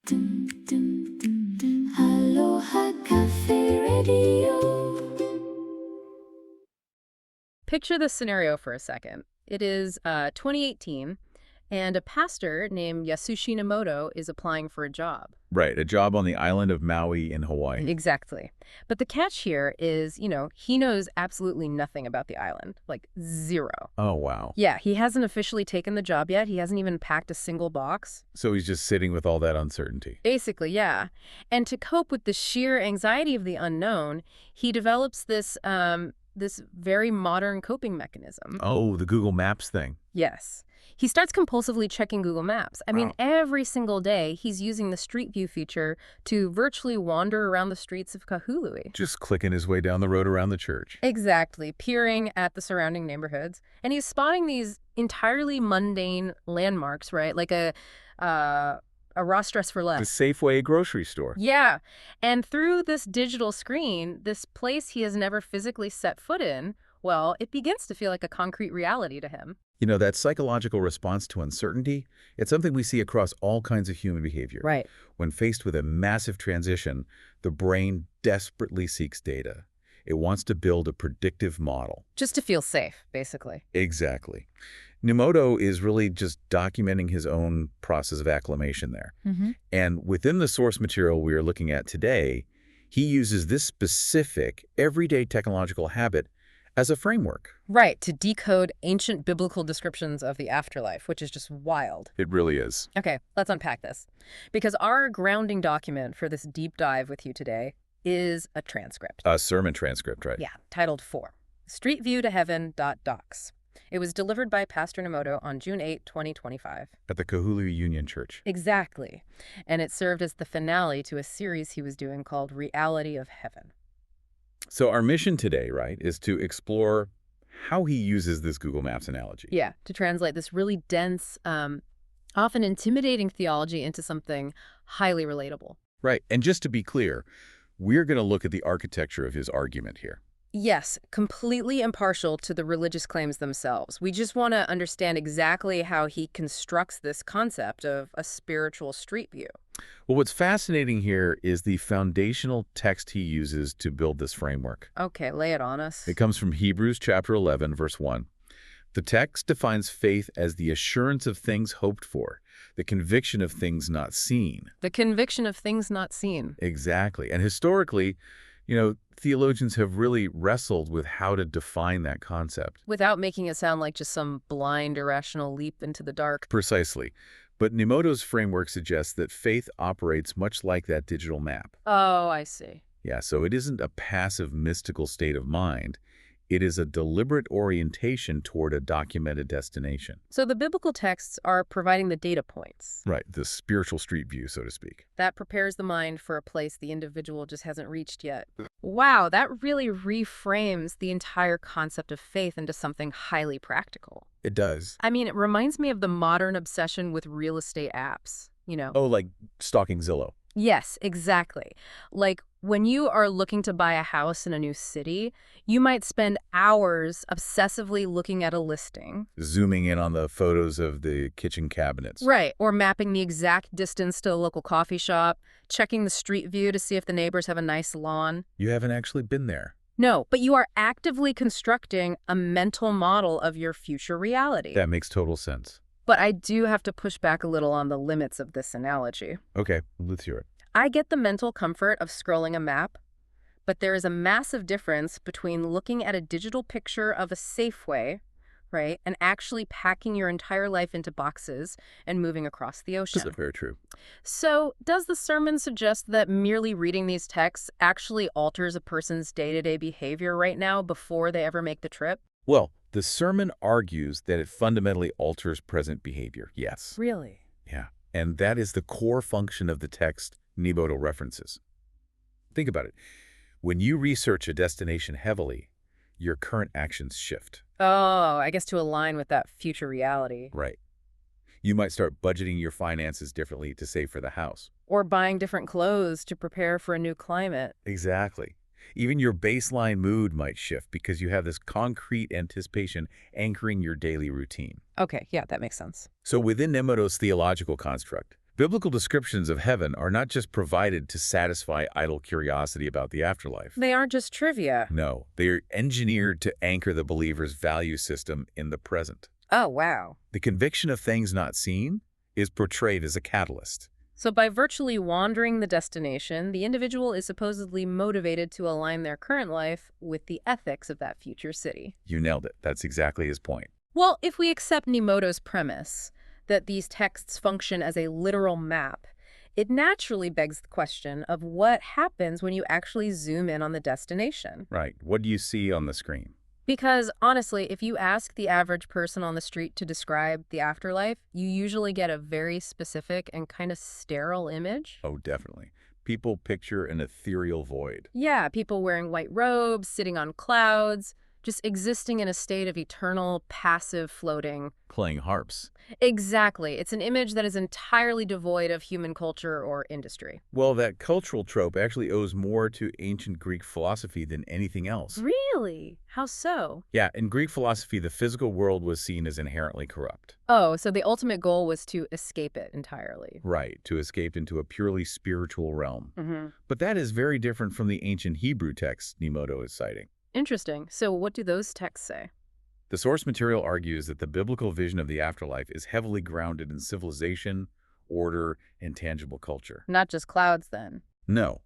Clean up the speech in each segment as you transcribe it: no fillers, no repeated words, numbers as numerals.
Dun, dun, dun, dun. Aloha Cafe Radio. Picture this scenario for a second. It is 2018, and a pastor named Yasushi Nomoto is applying for a job. Right, a job on the island of Maui in Hawaii. Exactly. But the catch here is, he knows absolutely nothing about the island. Like, zero. Oh, wow. Yeah, he hasn't officially taken the job yet. He hasn't even packed a single box. So he's just sitting with all that uncertainty. Basically, yeah. And to cope with the sheer anxiety of the unknown, he develops this very modern coping mechanism. Oh, the Google Maps thing. Yes. He starts compulsively checking Google Maps. I mean, Wow. every single day, he's using the Street View feature to virtually wander around the streets of Kahului. Just clicking his way down the road around the church. Exactly, peering at the surrounding neighborhoods. And he's spotting these entirely mundane landmarks, right? Like a Ross Dress for The Less. Safeway grocery store. Yeah. And through this digital screen, this place he has never physically set foot in, well, it begins to feel like a concrete reality to him. You know, that psychological response to uncertainty, it's something we see across all kinds of human behavior. Right. When faced with a massive transition, the brain desperately seeks data. It wants to build a predictive model. Just to feel safe, basically. Exactly. Nomoto is really just documenting his own process of acclimation there. Mm-hmm. And within the source material we are looking at today, he uses this specific, everyday technological habit as a framework. Right, to decode ancient biblical descriptions of the afterlife, which is just wild. It really is. Okay, let's unpack this. Because our grounding document for this deep dive with you today is a transcript. A sermon transcript, right? Yeah, titled 4, Street View to Heaven.docs. It was delivered by Pastor Nomoto on June 8, 2025. At the Kahului Union Church. Exactly. And it served as the finale to a series he was doing called Reality of Heaven. So our mission today, right, is to explore how he uses this Google Maps analogy. Yeah, to translate this really dense, often intimidating theology into something highly relatable. Right. And just to be clear, we're going to look at the architecture of his argument here. Yes, completely impartial to the religious claims themselves. We just want to understand exactly how he constructs this concept of a spiritual street view. Well, what's fascinating here is the foundational text he uses to build this framework. Okay, lay it on us. It comes from Hebrews chapter 11, verse 1. The text defines faith as the assurance of things hoped for, the conviction of things not seen. The conviction of things not seen. Exactly. And historically, theologians have really wrestled with how to define that concept. Without making it sound like just some blind, irrational leap into the dark. Precisely. But Nomoto's framework suggests that faith operates much like that digital map. Oh, I see. Yeah, so it isn't a passive mystical state of mind. It is a deliberate orientation toward a documented destination. So the biblical texts are providing the data points. Right, the spiritual street view, so to speak. That prepares the mind for a place the individual just hasn't reached yet. Wow, that really reframes the entire concept of faith into something highly practical. It does. I mean, it reminds me of the modern obsession with real estate apps, Oh, like stalking Zillow. Yes, exactly. Like when you are looking to buy a house in a new city, you might spend hours obsessively looking at a listing. Zooming in on the photos of the kitchen cabinets. Right, or mapping the exact distance to a local coffee shop, checking the street view to see if the neighbors have a nice lawn. You haven't actually been there. No, but you are actively constructing a mental model of your future reality. That makes total sense. But I do have to push back a little on the limits of this analogy. Okay, let's hear it. I get the mental comfort of scrolling a map, but there is a massive difference between looking at a digital picture of a Safeway, right, and actually packing your entire life into boxes and moving across the ocean. This is very true. So, does the sermon suggest that merely reading these texts actually alters a person's day-to-day behavior right now before they ever make the trip? Well, the sermon argues that it fundamentally alters present behavior, yes. Really? Yeah, and that is the core function of the text Nomoto references. Think about it. When you research a destination heavily, your current actions shift. Oh, I guess to align with that future reality. Right. You might start budgeting your finances differently to save for the house. Or buying different clothes to prepare for a new climate. Exactly. Even your baseline mood might shift because you have this concrete anticipation anchoring your daily routine. Okay, yeah, that makes sense. So within Nomoto's theological construct, Biblical descriptions of heaven are not just provided to satisfy idle curiosity about the afterlife. They aren't just trivia. No, they are engineered to anchor the believer's value system in the present. Oh, wow. The conviction of things not seen is portrayed as a catalyst. So by virtually wandering the destination, the individual is supposedly motivated to align their current life with the ethics of that future city. You nailed it. That's exactly his point. Well, if we accept Nemoto's premise that these texts function as a literal map, it naturally begs the question of what happens when you actually zoom in on the destination. Right. What do you see on the screen? Because honestly, if you ask the average person on the street to describe the afterlife, you usually get a very specific and kind of sterile image. Oh, definitely. People picture an ethereal void. Yeah, people wearing white robes, sitting on clouds, just existing in a state of eternal, passive floating. Playing harps. Exactly. It's an image that is entirely devoid of human culture or industry. Well, that cultural trope actually owes more to ancient Greek philosophy than anything else. Really? How so? Yeah, in Greek philosophy, the physical world was seen as inherently corrupt. Oh, so the ultimate goal was to escape it entirely. Right, to escape into a purely spiritual realm. Mm-hmm. But that is very different from the ancient Hebrew texts Nemoto is citing. Interesting. So what do those texts say? The source material argues that the biblical vision of the afterlife is heavily grounded in civilization, order, and tangible culture. Not just clouds, then. No.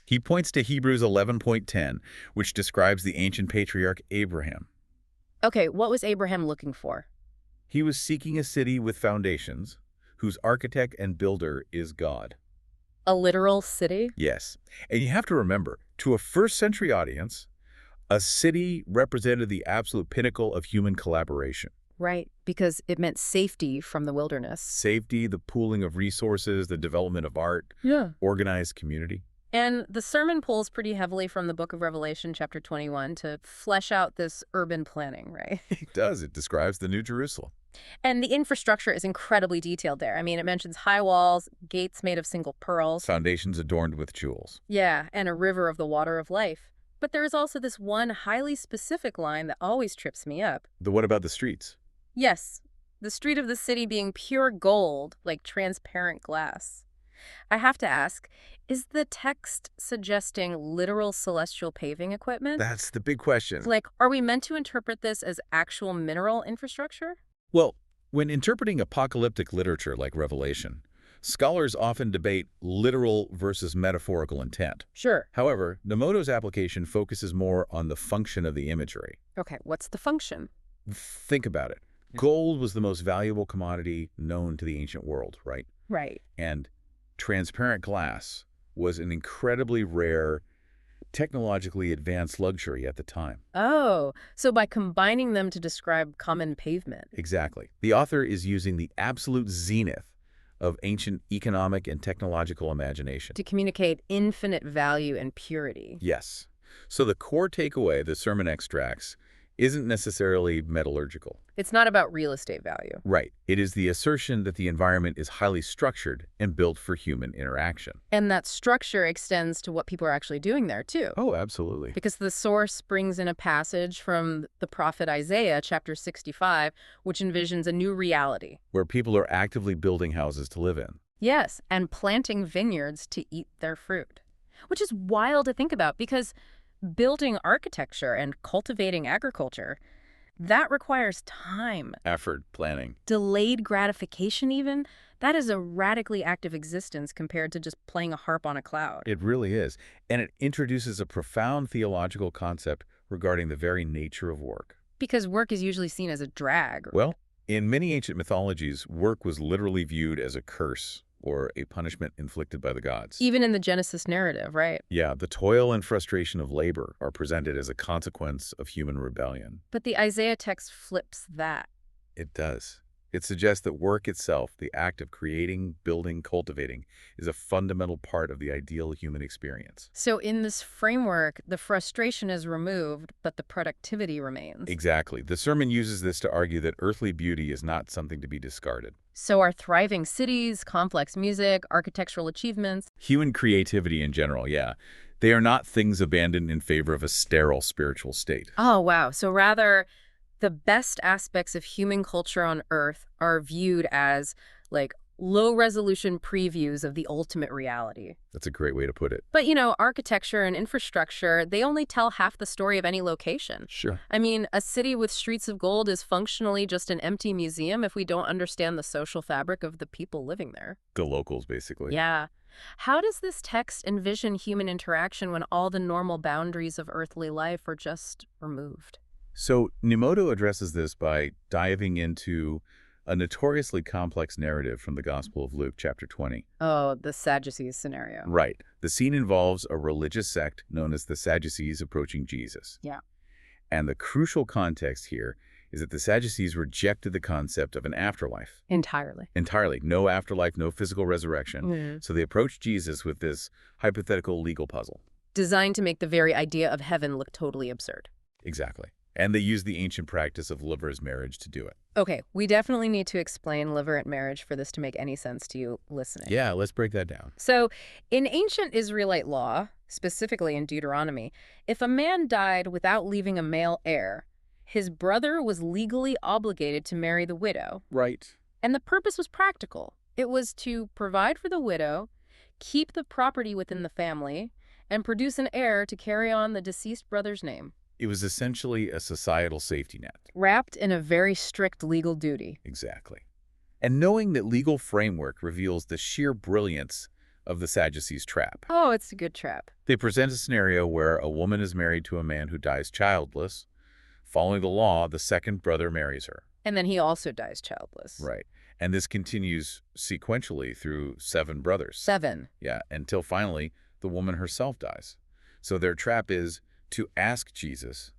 He points to Hebrews 11.10, which describes the ancient patriarch Abraham. Okay, what was Abraham looking for? He was seeking a city with foundations, whose architect and builder is God. A literal city? Yes. And you have to remember, to a first-century audience, a city represented the absolute pinnacle of human collaboration. Right, because it meant safety from the wilderness. Safety, the pooling of resources, the development of art, Yeah. organized community. And the sermon pulls pretty heavily from the book of Revelation, chapter 21, to flesh out this urban planning, right? It does. It describes the New Jerusalem. And the infrastructure is incredibly detailed there. I mean, it mentions high walls, gates made of single pearls. Foundations adorned with jewels. Yeah, and a river of the water of life. But there is also this one highly specific line that always trips me up. What about the streets? Yes, the street of the city being pure gold, like transparent glass. I have to ask, is the text suggesting literal celestial paving equipment? That's the big question. Like, are we meant to interpret this as actual mineral infrastructure? Well, when interpreting apocalyptic literature like Revelation, scholars often debate literal versus metaphorical intent. Sure. However, Nemoto's application focuses more on the function of the imagery. Okay, what's the function? Think about it. Gold was the most valuable commodity known to the ancient world, right? Right. And transparent glass was an incredibly rare, technologically advanced luxury at the time. Oh, so by combining them to describe common pavement. Exactly. The author is using the absolute zenith of ancient economic and technological imagination. To communicate infinite value and purity. Yes. So the core takeaway the sermon extracts isn't necessarily metallurgical. It's not about real estate value. Right. It is the assertion that the environment is highly structured and built for human interaction. And that structure extends to what people are actually doing there, too. Oh, absolutely. Because the source brings in a passage from the prophet Isaiah, chapter 65, which envisions a new reality. Where people are actively building houses to live in. Yes, and planting vineyards to eat their fruit. Which is wild to think about because building architecture and cultivating agriculture, that requires time. Effort, planning. Delayed gratification even. That is a radically active existence compared to just playing a harp on a cloud. It really is. And it introduces a profound theological concept regarding the very nature of work. Because work is usually seen as a drag. Well, in many ancient mythologies, work was literally viewed as a curse or a punishment inflicted by the gods. Even in the Genesis narrative, right? Yeah, the toil and frustration of labor are presented as a consequence of human rebellion. But the Isaiah text flips that. It does. It suggests that work itself, the act of creating, building, cultivating, is a fundamental part of the ideal human experience. So in this framework, the frustration is removed, but the productivity remains. Exactly. The sermon uses this to argue that earthly beauty is not something to be discarded. So are thriving cities, complex music, architectural achievements. Human creativity in general, yeah. They are not things abandoned in favor of a sterile spiritual state. Oh, wow. So rather, the best aspects of human culture on Earth are viewed as, like, low-resolution previews of the ultimate reality. That's a great way to put it. But, you know, architecture and infrastructure, they only tell half the story of any location. Sure. I mean, a city with streets of gold is functionally just an empty museum if we don't understand the social fabric of the people living there. The locals, basically. Yeah. How does this text envision human interaction when all the normal boundaries of earthly life are just removed? So Nemoto addresses this by diving into a notoriously complex narrative from the Gospel of Luke, chapter 20. Oh, the Sadducees scenario. Right. The scene involves a religious sect known as the Sadducees approaching Jesus. Yeah. And the crucial context here is that the Sadducees rejected the concept of an afterlife. Entirely. Entirely. No afterlife, no physical resurrection. So they approached Jesus with this hypothetical legal puzzle. Designed to make the very idea of heaven look totally absurd. Exactly. And they used the ancient practice of liver's marriage to do it. Okay, we definitely need to explain liverent marriage for this to make any sense to you listening. Yeah, let's break that down. So, in ancient Israelite law, specifically in Deuteronomy, if a man died without leaving a male heir, his brother was legally obligated to marry the widow. Right. And the purpose was practical. It was to provide for the widow, keep the property within the family, and produce an heir to carry on the deceased brother's name. It was essentially a societal safety net. Wrapped in a very strict legal duty. Exactly. And knowing that legal framework reveals the sheer brilliance of the Sadducees' trap. Oh, it's a good trap. They present a scenario where a woman is married to a man who dies childless. Following the law, the second brother marries her. And then he also dies childless. Right. And this continues sequentially through 7 brothers. 7. Yeah, until finally the woman herself dies. So their trap is to ask Jesus,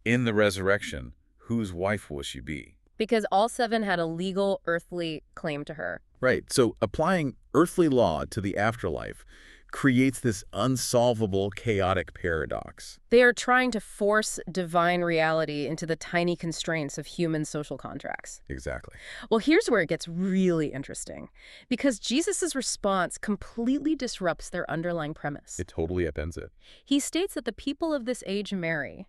in the resurrection, whose wife will she be? Because all 7 had a legal earthly claim to her. Right. So applying earthly law to the afterlife creates this unsolvable, chaotic paradox. They are trying to force divine reality into the tiny constraints of human social contracts. Exactly. Well, here's where it gets really interesting. Because Jesus' response completely disrupts their underlying premise. It totally upends it. He states that the people of this age marry,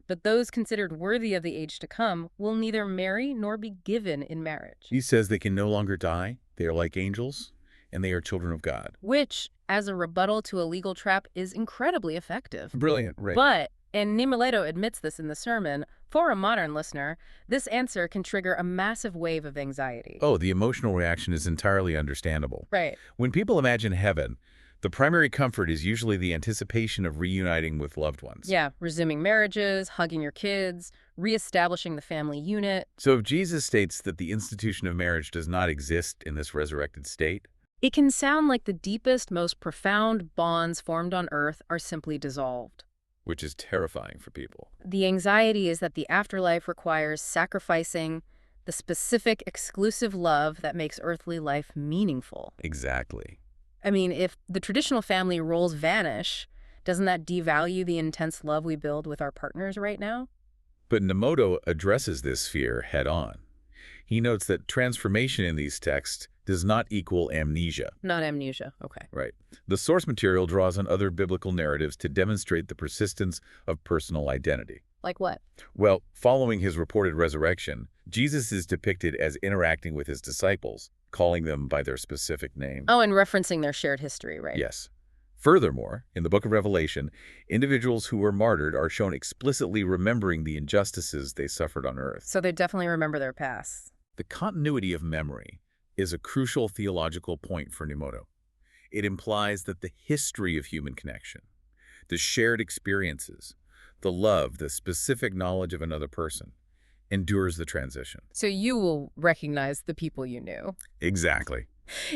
but those considered worthy of the age to come will neither marry nor be given in marriage. He says they can no longer die, they are like angels, and they are children of God. Which, as a rebuttal to a legal trap, is incredibly effective. Brilliant, right. But, and Nicoleto admits this in the sermon, for a modern listener, this answer can trigger a massive wave of anxiety. Oh, the emotional reaction is entirely understandable. Right. When people imagine heaven, the primary comfort is usually the anticipation of reuniting with loved ones. Yeah, resuming marriages, hugging your kids, reestablishing the family unit. So if Jesus states that the institution of marriage does not exist in this resurrected state, it can sound like the deepest, most profound bonds formed on earth are simply dissolved. which is terrifying for people. The anxiety is that the afterlife requires sacrificing the specific, exclusive love that makes earthly life meaningful. Exactly. I mean, if the traditional family roles vanish, doesn't that devalue the intense love we build with our partners right now? But Nemoto addresses this fear head-on. He notes that transformation in these texts does not equal amnesia. Not amnesia. Okay. Right. The source material draws on other biblical narratives to demonstrate the persistence of personal identity. Like what? Well, following his reported resurrection, Jesus is depicted as interacting with his disciples, calling them by their specific name. Oh, and referencing their shared history, right? Yes. Furthermore, in the book of Revelation, individuals who were martyred are shown explicitly remembering the injustices they suffered on earth. So they definitely remember their past. The continuity of memory is a crucial theological point for Nemoto. It implies that the history of human connection, the shared experiences, the love, the specific knowledge of another person, endures the transition. So you will recognize the people you knew. Exactly.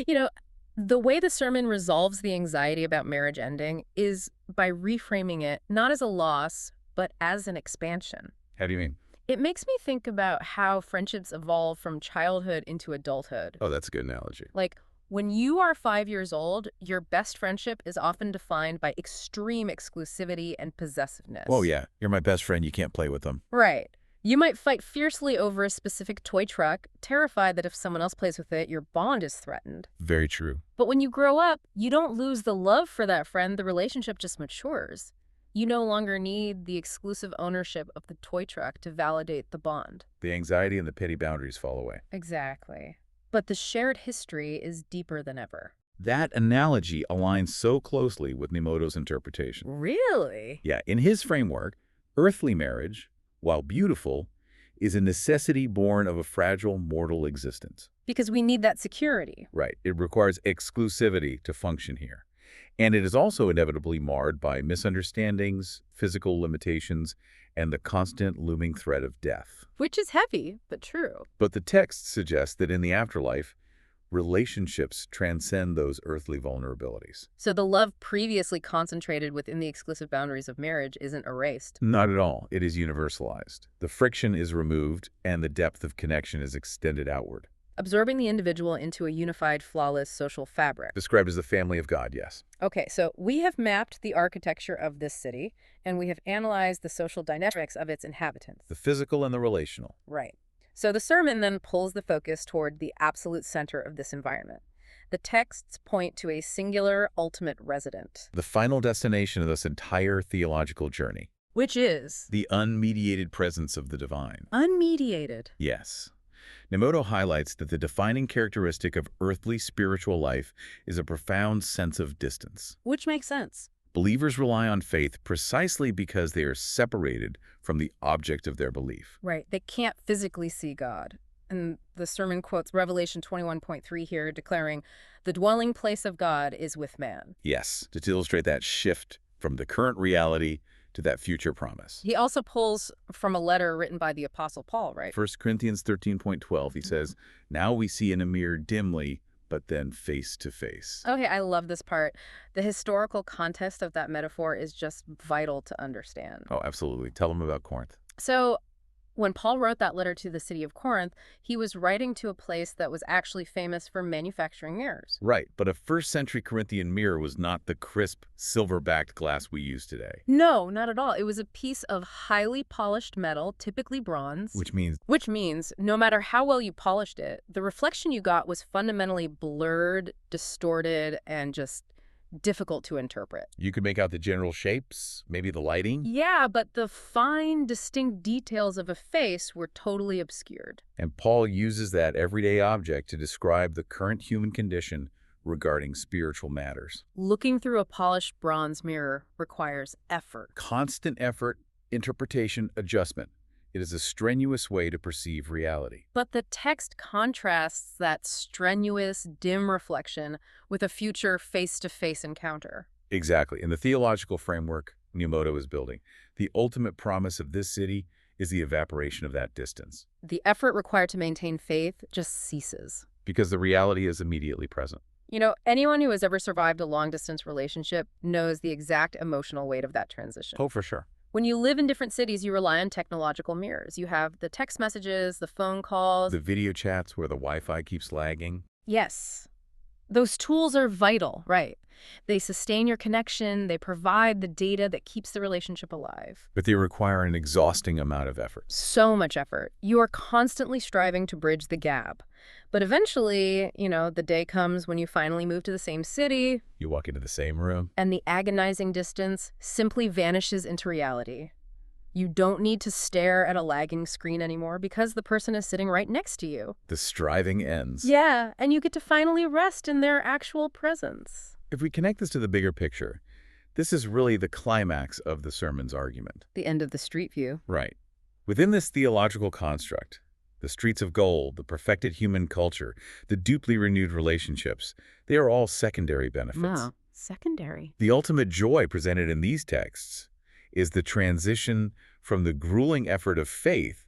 You know, the way the sermon resolves the anxiety about marriage ending is by reframing it not as a loss, but as an expansion. How do you mean? It makes me think about how friendships evolve from childhood into adulthood. Oh, that's a good analogy. Like, when you are 5 years old, your best friendship is often defined by extreme exclusivity and possessiveness. Oh, yeah. You're my best friend. You can't play with them. Right. You might fight fiercely over a specific toy truck, terrified that if someone else plays with it, your bond is threatened. Very true. But when you grow up, you don't lose the love for that friend. The relationship just matures. You no longer need the exclusive ownership of the toy truck to validate the bond. The anxiety and the petty boundaries fall away. Exactly. But the shared history is deeper than ever. That analogy aligns so closely with Nemoto's interpretation. Really? Yeah, in his framework, earthly marriage, while beautiful, is a necessity born of a fragile mortal existence. Because we need that security. Right. It requires exclusivity to function here. And it is also inevitably marred by misunderstandings, physical limitations, and the constant looming threat of death. Which is heavy, but true. But the text suggests that in the afterlife, relationships transcend those earthly vulnerabilities. So the love previously concentrated within the exclusive boundaries of marriage isn't erased. Not at all. It is universalized. The friction is removed, and the depth of connection is extended outward. Absorbing the individual into a unified, flawless social fabric. Described as the family of God, yes. Okay, so we have mapped the architecture of this city, and we have analyzed the social dynamics of its inhabitants. The physical and the relational. Right. So the sermon then pulls the focus toward the absolute center of this environment. The texts point to a singular, ultimate resident. The final destination of this entire theological journey. Which is? The unmediated presence of the divine. Unmediated. Yes. Nemoto highlights that the defining characteristic of earthly spiritual life is a profound sense of distance. Which makes sense. Believers rely on faith precisely because they are separated from the object of their belief. Right. They can't physically see God. And the sermon quotes Revelation 21.3 here, declaring, "The dwelling place of God is with man." Yes, to illustrate that shift from the current reality to that future promise. He also pulls from a letter written by the Apostle Paul, right? 1 Corinthians 13.12, he says, "Now we see in a mirror dimly, but then face to face." Okay, I love this part. The historical context of that metaphor is just vital to understand. Oh, absolutely. Tell them about Corinth. So when Paul wrote that letter to the city of Corinth, he was writing to a place that was actually famous for manufacturing mirrors. Right, but a first-century Corinthian mirror was not the crisp, silver-backed glass we use today. No, not at all. It was a piece of highly polished metal, typically bronze. Which means Which means no matter how well you polished it, the reflection you got was fundamentally blurred, distorted, and just difficult to interpret. you could make out the general shapes, maybe the lighting, Yeah, but the fine, distinct details of a face were totally obscured. and Paul uses that everyday object to describe the current human condition regarding spiritual matters. Looking through a polished bronze mirror requires effort. Constant effort, interpretation, adjustment. It is a strenuous way to perceive reality. But the text contrasts that strenuous, dim reflection with a future face-to-face encounter. Exactly. In the theological framework Nemoto is building, the ultimate promise of this city is the evaporation of that distance, The effort required to maintain faith just ceases. because the reality is immediately present. You know, anyone who has ever survived a long-distance relationship knows the exact emotional weight of that transition. Oh, for sure. When you live in different cities, you rely on technological mirrors. You have the text messages, the phone calls. The video chats where the Wi-Fi keeps lagging. Yes. Those tools are vital, right? They sustain your connection. They provide the data that keeps the relationship alive. But they require an exhausting amount of effort. So much effort. You are constantly striving to bridge the gap. But eventually, the day comes when you finally move to the same city, You walk into the same room. and the agonizing distance simply vanishes into reality. You don't need to stare at a lagging screen anymore because the person is sitting right next to you. The striving ends. Yeah, and you get to finally rest in their actual presence. If we connect this to the bigger picture, this is really the climax of the sermon's argument. The end of the street view. Right. Within this theological construct, the streets of gold, the perfected human culture, the deeply renewed relationships, they are all secondary benefits. No, secondary. The ultimate joy presented in these texts is the transition from the grueling effort of faith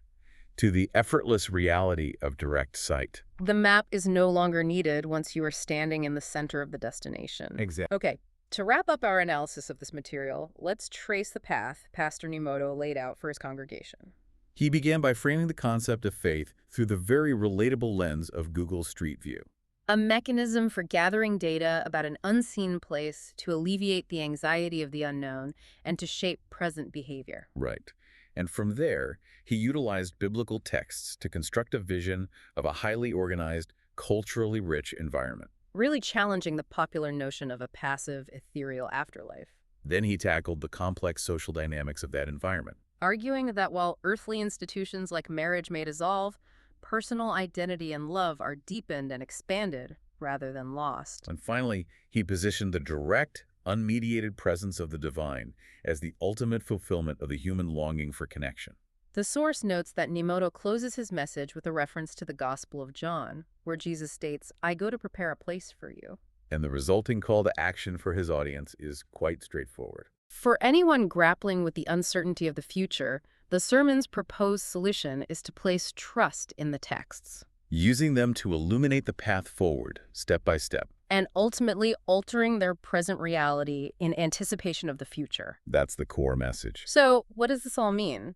to the effortless reality of direct sight. The map is no longer needed once you are standing in the center of the destination. Exactly. Okay, to wrap up our analysis of this material, let's trace the path Pastor Nemoto laid out for his congregation. He began by framing the concept of faith through the very relatable lens of Google Street View. A mechanism for gathering data about an unseen place to alleviate the anxiety of the unknown and to shape present behavior. Right. And from there, he utilized biblical texts to construct a vision of a highly organized, culturally rich environment. Really challenging the popular notion of a passive, ethereal afterlife. Then he tackled the complex social dynamics of that environment. Arguing that while earthly institutions like marriage may dissolve, personal identity and love are deepened and expanded rather than lost. And finally, he positioned the direct, unmediated presence of the divine as the ultimate fulfillment of the human longing for connection. The source notes that Nemoto closes his message with a reference to the Gospel of John, where Jesus states, "I go to prepare a place for you." And the resulting call to action for his audience is quite straightforward. For anyone grappling with the uncertainty of the future, the sermon's proposed solution is to place trust in the texts, Using them to illuminate the path forward, step by step. and ultimately altering their present reality in anticipation of the future. That's the core message. So, what does this all mean?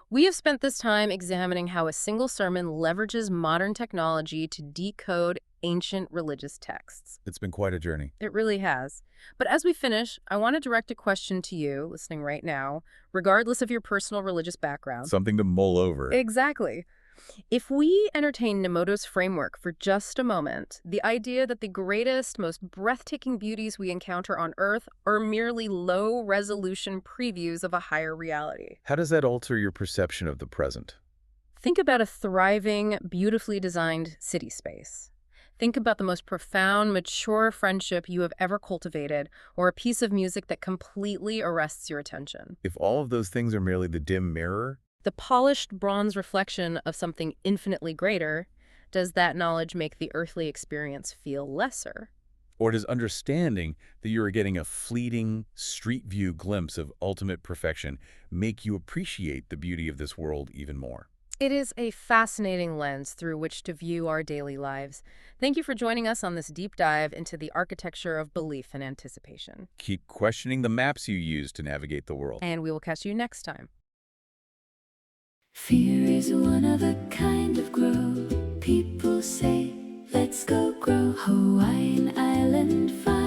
We have spent this time examining how a single sermon leverages modern technology to decode ancient religious texts. It's been quite a journey. It really has. But as we finish, I want to direct a question to you, listening right now, regardless of your personal religious background. Something to mull over. Exactly. If we entertain Nemoto's framework for just a moment, the idea that the greatest, most breathtaking beauties we encounter on Earth are merely low-resolution previews of a higher reality. How does that alter your perception of the present? Think about a thriving, beautifully designed city space. Think about the most profound, mature friendship you have ever cultivated, or a piece of music that completely arrests your attention. If all of those things are merely the dim mirror, The polished bronze reflection of something infinitely greater, does that knowledge make the earthly experience feel lesser? or does understanding that you are getting a fleeting, street view glimpse of ultimate perfection make you appreciate the beauty of this world even more? It is a fascinating lens through which to view our daily lives. Thank you for joining us on this deep dive into the architecture of belief and anticipation. Keep questioning the maps you use to navigate the world. And we will catch you next time. Fear is one of a kind of grow. People say, let's go grow. Hawaiian island fire.